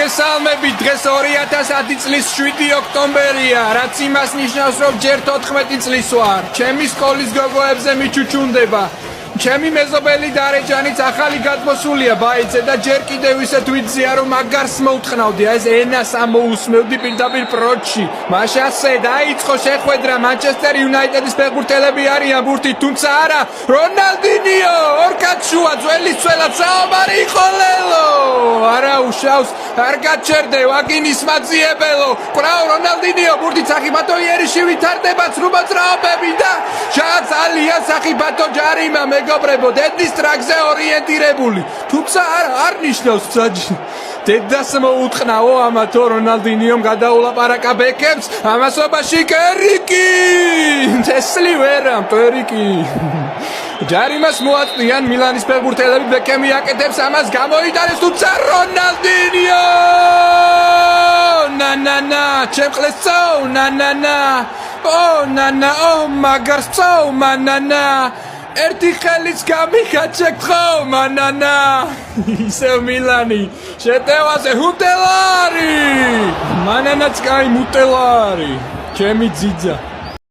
მოგესალმებით, დღეს 2010 წლის 7 ოქტომბერია, რაც იმას ნიშნავს, რომ ჯერ 14 წლის ვარ. ჩემი სკოლის გოგოებზე მიჩუჩუნდება. ჩემი მეზობელი დარეჯანიც ახალი გადმოსულია ბაიცე და ჯერ კიდევ ისეთ ვიძია, რომ მაგარს მოუთხრნავდი, ეს ენას ამოусმევდი პირდაპირ პროჩში. მაშასე დაიწყო შეხვედრა, მანჩესტერ იუნაიტედის ფეხბურთელები არიან ბურთით, თუმცა არა, რონალდინიო, ორკაცშუა ძველის ძველად საომარი იყო ლელო. არა უშავს, არ გაჩერდე, ვაგინის მაძიებელო. კრავ რონალდინიო, ბურთით სახიფათო იერიში ვითარდება ცრუბოძრაობები და ძალიან სახიფათო ჯარიმა მეგობრებო, დედის ტრაქზე ორიენტირებული. თუმცა არ ნიშნავს დედას მოუთხრნაო ამათო რონალდინიომ გადაულაპარაკა ბეკემს, ამასობაში კერიკი. თესლი ვერა, კერიკი. ჯარიმას მოაწვიან მილანის ფეხბურთელები, ბეკემი აკეთებს ამას, გამოიტანეს, თუმცა რონალდინიო ნანა, ჩემყლეს წო, ნანა. ნანა, მაგარს წო, მანანა. ერთი ხელიც გამიხაჩეკ ხო, მანანა. ისევ მილანი, შეტევაზე ჰუტელარი. მანანაც კაი მუტელარი. ჩემი ძიძა.